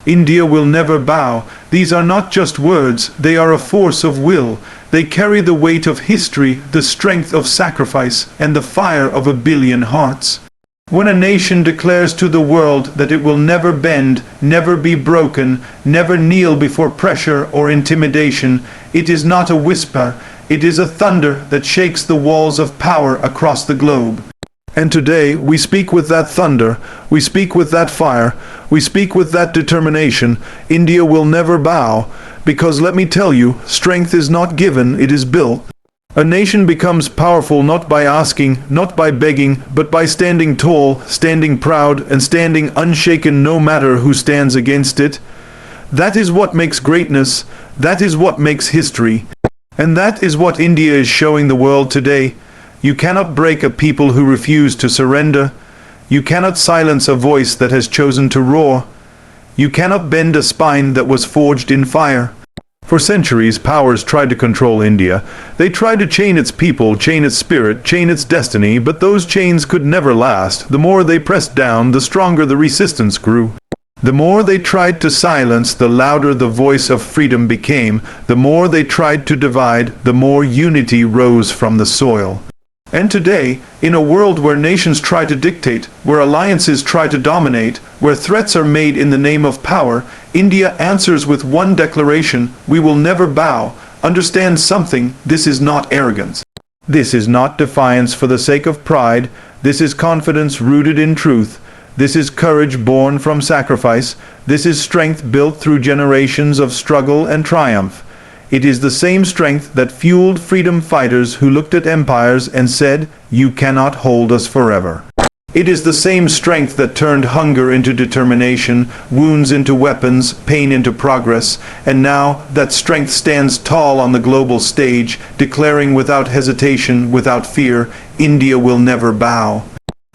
India will never bow. These are not just words, they are a force of will. They carry the weight of history, the strength of sacrifice, and the fire of a billion hearts. When a nation declares to the world that it will never bend, never be broken, never kneel before pressure or intimidation, it is not a whisper, it is a thunder that shakes the walls of power across the globe. And today we speak with that thunder, we speak with that fire, we speak with that determination. India will never bow, because let me tell you, strength is not given, it is built. A nation becomes powerful not by asking, not by begging, but by standing tall, standing proud, and standing unshaken no matter who stands against it. That is what makes greatness, that is what makes history. And that is what India is showing the world today. You cannot break a people who refuse to surrender. You cannot silence a voice that has chosen to roar. You cannot bend a spine that was forged in fire. For centuries, powers tried to control India. They tried to chain its people, chain its spirit, chain its destiny, but those chains could never last. The more they pressed down, the stronger the resistance grew. The more they tried to silence, the louder the voice of freedom became. The more they tried to divide, the more unity rose from the soil. And today, in a world where nations try to dictate, where alliances try to dominate, where threats are made in the name of power, India answers with one declaration: we will never bow. Understand something, this is not arrogance. This is not defiance for the sake of pride. This is confidence rooted in truth. This is courage born from sacrifice. This is strength built through generations of struggle and triumph. It is the same strength that fueled freedom fighters who looked at empires and said, "You cannot hold us forever." It is the same strength that turned hunger into determination, wounds into weapons, pain into progress, and now that strength stands tall on the global stage, declaring without hesitation, without fear, India will never bow.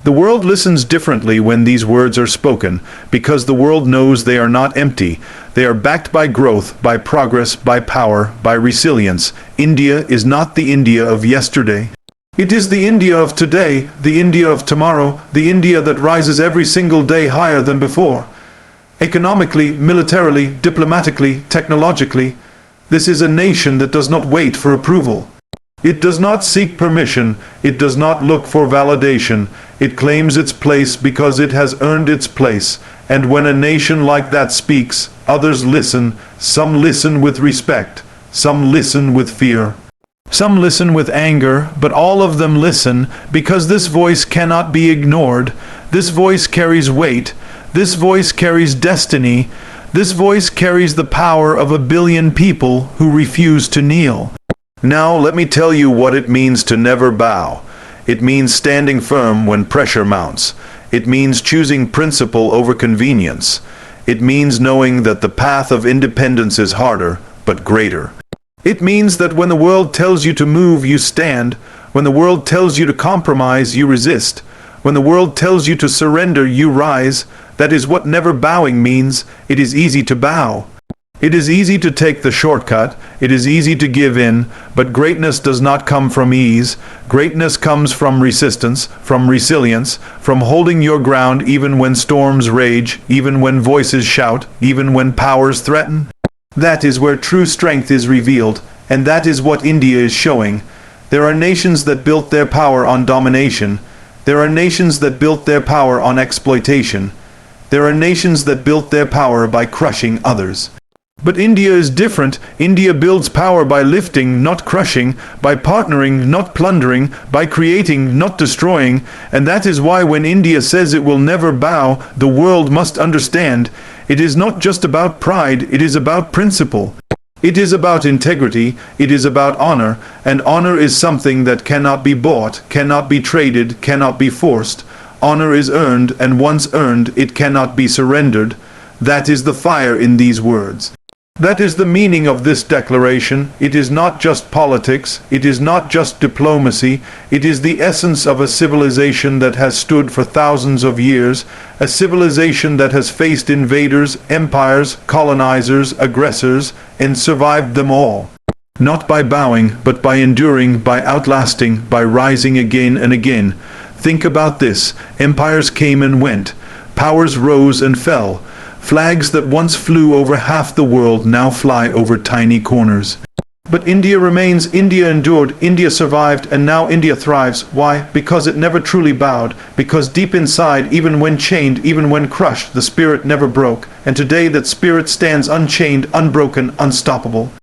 The world listens differently when these words are spoken, because the world knows they are not empty. They are backed by growth, by progress, by power, by resilience. India is not the India of yesterday. It is the India of today, the India of tomorrow, the India that rises every single day higher than before. Economically, militarily, diplomatically, technologically, this is a nation that does not wait for approval. It does not seek permission, it does not look for validation. It claims its place because it has earned its place. And when a nation like that speaks, others listen. Some listen with respect, some listen with fear. Some listen with anger, but all of them listen because this voice cannot be ignored. This voice carries weight. This voice carries destiny. This voice carries the power of 1 billion people who refuse to kneel. Now let me tell you what it means to never bow. It means standing firm when pressure mounts. It means choosing principle over convenience. It means knowing that the path of independence is harder, but greater. It means that when the world tells you to move, you stand. When the world tells you to compromise, you resist. When the world tells you to surrender, you rise. That is what never bowing means. It is easy to bow. It is easy to take the shortcut, it is easy to give in, but greatness does not come from ease. Greatness comes from resistance, from resilience, from holding your ground even when storms rage, even when voices shout, even when powers threaten. That is where true strength is revealed, and that is what India is showing. There are nations that built their power on domination. There are nations that built their power on exploitation. There are nations that built their power by crushing others. But India is different. India builds power by lifting, not crushing, by partnering, not plundering, by creating, not destroying. And that is why when India says it will never bow, the world must understand. It is not just about pride, it is about principle. It is about integrity, it is about honor, and honor is something that cannot be bought, cannot be traded, cannot be forced. Honor is earned, and once earned, it cannot be surrendered. That is the fire in these words. That is the meaning of this declaration. It is not just politics, it is not just diplomacy, it is the essence of a civilization that has stood for thousands of years, a civilization that has faced invaders, empires, colonizers, aggressors, and survived them all. Not by bowing, but by enduring, by outlasting, by rising again and again. Think about this. Empires came and went. Powers rose and fell. Flags that once flew over half the world now fly over tiny corners. But India remains, India endured, India survived, and now India thrives. Why? Because it never truly bowed, because deep inside, even when chained, even when crushed, the spirit never broke, and today that spirit stands unchained, unbroken, unstoppable.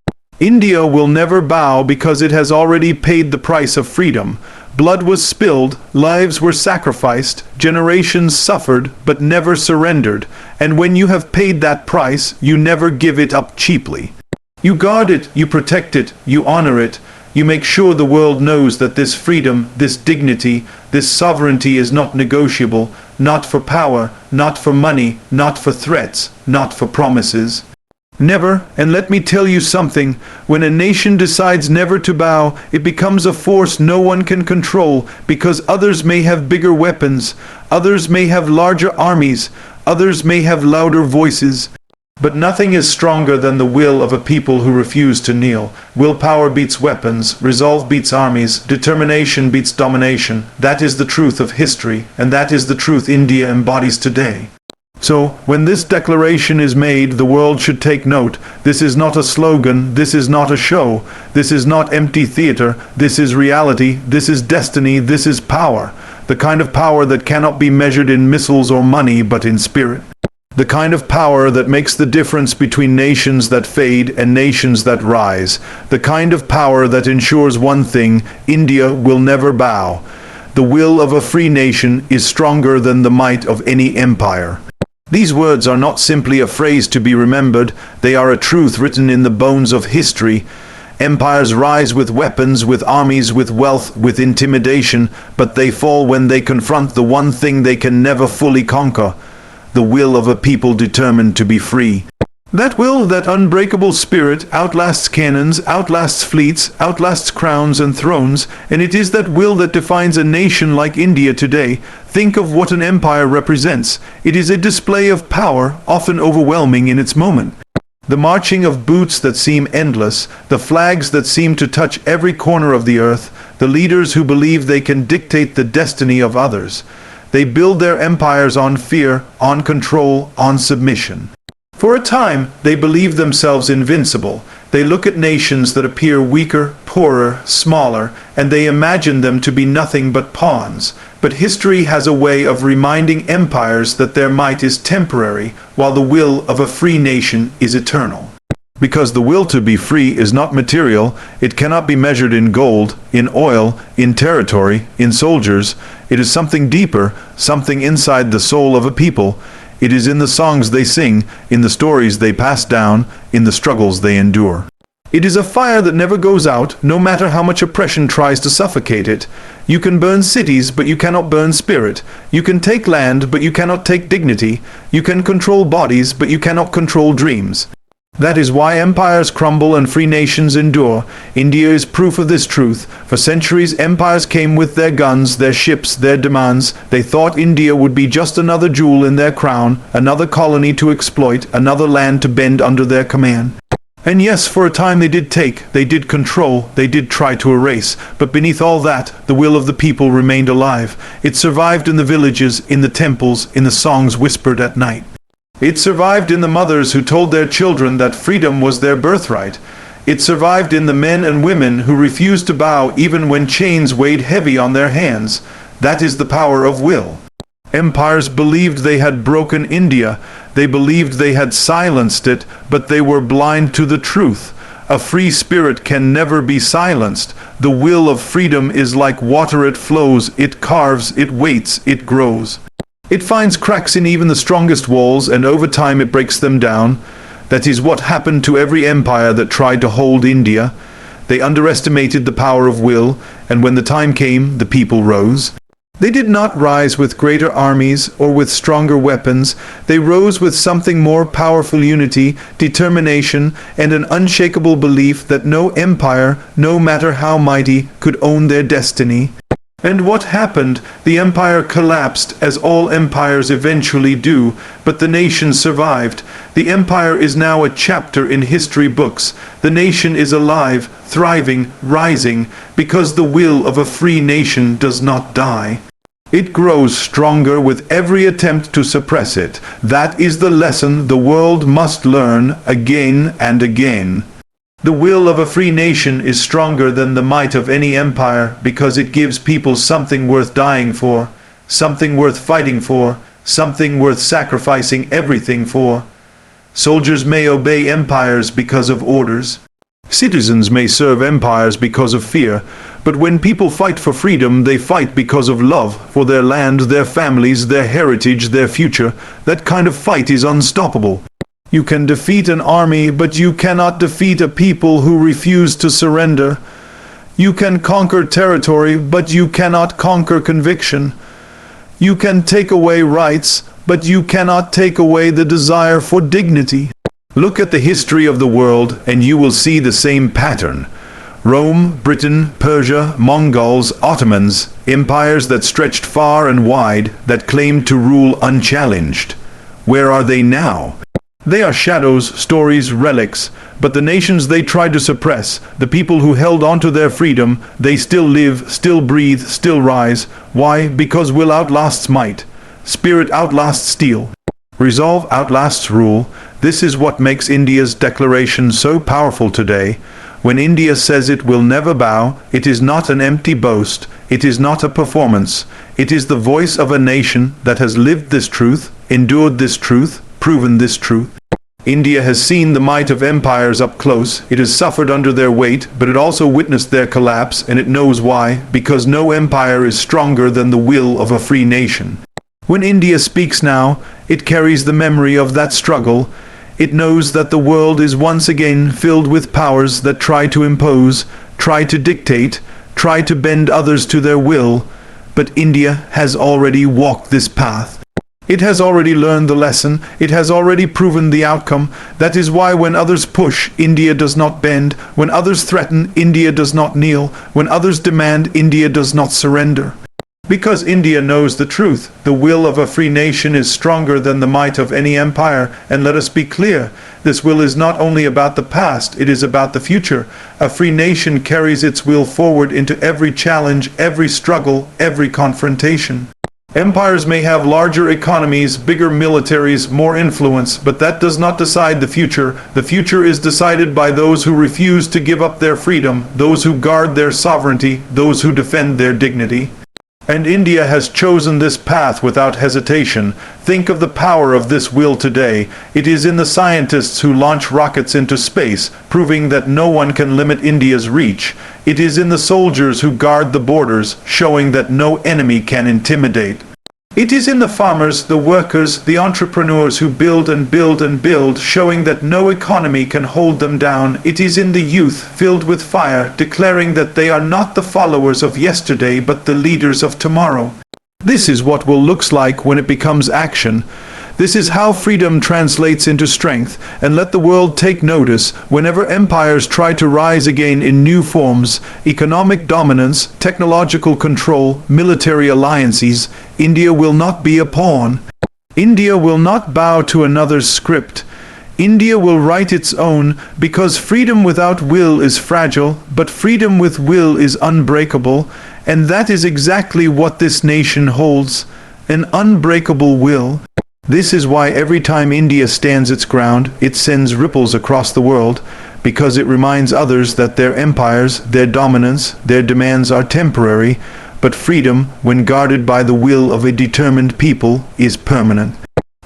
India will never bow because it has already paid the price of freedom. Blood was spilled, lives were sacrificed, generations suffered, but never surrendered, and when you have paid that price, you never give it up cheaply. You guard it, you protect it, you honor it, you make sure the world knows that this freedom, this dignity, this sovereignty is not negotiable, not for power, not for money, not for threats, not for promises. Never, and let me tell you something, when a nation decides never to bow, it becomes a force no one can control, because others may have bigger weapons, others may have larger armies, others may have louder voices. But nothing is stronger than the will of a people who refuse to kneel. Willpower beats weapons, resolve beats armies, determination beats domination. That is the truth of history, and that is the truth India embodies today. So, when this declaration is made, the world should take note. This is not a slogan, this is not a show, this is not empty theater, this is reality, this is destiny, this is power. The kind of power that cannot be measured in missiles or money, but in spirit. The kind of power that makes the difference between nations that fade and nations that rise. The kind of power that ensures one thing: India will never bow. The will of a free nation is stronger than the might of any empire. These words are not simply a phrase to be remembered, they are a truth written in the bones of history. Empires rise with weapons, with armies, with wealth, with intimidation, but they fall when they confront the one thing they can never fully conquer: the will of a people determined to be free. That will, that unbreakable spirit, outlasts cannons, outlasts fleets, outlasts crowns and thrones, and it is that will that defines a nation like India today. Think of what an empire represents. It is a display of power, often overwhelming in its moment. The marching of boots that seem endless, the flags that seem to touch every corner of the earth, the leaders who believe they can dictate the destiny of others. They build their empires on fear, on control, on submission. For a time, they believe themselves invincible. They look at nations that appear weaker, poorer, smaller, and they imagine them to be nothing but pawns. But history has a way of reminding empires that their might is temporary, while the will of a free nation is eternal. Because the will to be free is not material, it cannot be measured in gold, in oil, in territory, in soldiers. It is something deeper, something inside the soul of a people. It is in the songs they sing, in the stories they pass down, in the struggles they endure. It is a fire that never goes out, no matter how much oppression tries to suffocate it. You can burn cities, but you cannot burn spirit. You can take land, but you cannot take dignity. You can control bodies, but you cannot control dreams. That is why empires crumble and free nations endure. India is proof of this truth. For centuries, empires came with their guns, their ships, their demands. They thought India would be just another jewel in their crown, another colony to exploit, another land to bend under their command. And yes, for a time they did take, they did control, they did try to erase, but beneath all that, the will of the people remained alive. It survived in the villages, in the temples, in the songs whispered at night. It survived in the mothers who told their children that freedom was their birthright. It survived in the men and women who refused to bow even when chains weighed heavy on their hands. That is the power of will. Empires believed they had broken India. They believed they had silenced it, but they were blind to the truth. A free spirit can never be silenced. The will of freedom is like water, it flows, it carves, it waits, it grows. It finds cracks in even the strongest walls, and over time it breaks them down. That is what happened to every empire that tried to hold India. They underestimated the power of will, and when the time came, the people rose. They did not rise with greater armies or with stronger weapons. They rose with something more powerful: unity, determination, and an unshakable belief that no empire, no matter how mighty, could own their destiny. And what happened? The empire collapsed, as all empires eventually do, but the nation survived. The empire is now a chapter in history books. The nation is alive, thriving, rising, because the will of a free nation does not die. It grows stronger with every attempt to suppress it. That is the lesson the world must learn again and again. The will of a free nation is stronger than the might of any empire because it gives people something worth dying for, something worth fighting for, something worth sacrificing everything for. Soldiers may obey empires because of orders. Citizens may serve empires because of fear, but when people fight for freedom, they fight because of love for their land, their families, their heritage, their future. That kind of fight is unstoppable. You can defeat an army, but you cannot defeat a people who refuse to surrender. You can conquer territory, but you cannot conquer conviction. You can take away rights, but you cannot take away the desire for dignity. Look at the history of the world, and you will see the same pattern. Rome, Britain, Persia, Mongols, Ottomans, empires that stretched far and wide, that claimed to rule unchallenged. Where are they now? They are shadows, stories, relics, but the nations they tried to suppress, the people who held on to their freedom, they still live, still breathe, still rise. Why? Because will outlasts might. Spirit outlasts steel. Resolve outlasts rule. This is what makes India's declaration so powerful today. When India says it will never bow, it is not an empty boast, it is not a performance. It is the voice of a nation that has lived this truth, endured this truth, proven this truth. India has seen the might of empires up close. It has suffered under their weight, but it also witnessed their collapse, and it knows why, because no empire is stronger than the will of a free nation. When India speaks now, it carries the memory of that struggle. It knows that the world is once again filled with powers that try to impose, try to dictate, try to bend others to their will, but India has already walked this path. It has already learned the lesson. It has already proven the outcome. That is why when others push, India does not bend. When others threaten, India does not kneel. When others demand, India does not surrender. Because India knows the truth. The will of a free nation is stronger than the might of any empire. And let us be clear, this will is not only about the past, it is about the future. A free nation carries its will forward into every challenge, every struggle, every confrontation. Empires may have larger economies, bigger militaries, more influence, but that does not decide the future. The future is decided by those who refuse to give up their freedom, those who guard their sovereignty, those who defend their dignity. And India has chosen this path without hesitation. Think of the power of this will today. It is in the scientists who launch rockets into space, proving that no one can limit India's reach. It is in the soldiers who guard the borders, showing that no enemy can intimidate. It is in the farmers, the workers, the entrepreneurs who build and build and build, showing that no economy can hold them down. It is in the youth, filled with fire, declaring that they are not the followers of yesterday, but the leaders of tomorrow. This is what will looks like when it becomes action. This is how freedom translates into strength, and let the world take notice. Whenever empires try to rise again in new forms, economic dominance, technological control, military alliances, India will not be a pawn. India will not bow to another's script. India will write its own, because freedom without will is fragile, but freedom with will is unbreakable, and that is exactly what this nation holds, an unbreakable will. This is why every time India stands its ground, it sends ripples across the world, because it reminds others that their empires, their dominance, their demands are temporary, but freedom, when guarded by the will of a determined people, is permanent.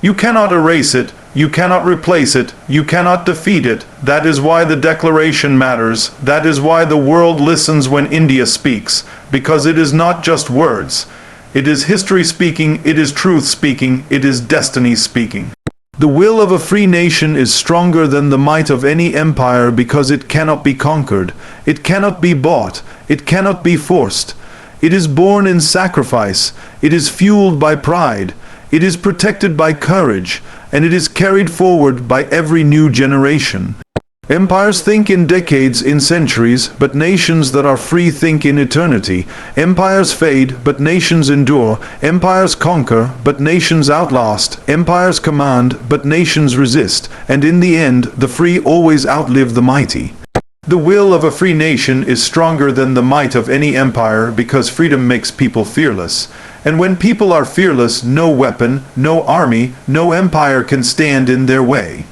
You cannot erase it, you cannot replace it, you cannot defeat it. That is why the declaration matters. That is why the world listens when India speaks, because it is not just words. It is history speaking, it is truth speaking, it is destiny speaking. The will of a free nation is stronger than the might of any empire because it cannot be conquered, it cannot be bought, it cannot be forced. It is born in sacrifice, it is fueled by pride, it is protected by courage, and it is carried forward by every new generation. Empires think in decades, in centuries, but nations that are free think in eternity. Empires fade, but nations endure. Empires conquer, but nations outlast. Empires command, but nations resist. And in the end, the free always outlive the mighty. The will of a free nation is stronger than the might of any empire because freedom makes people fearless. And when people are fearless, no weapon, no army, no empire can stand in their way.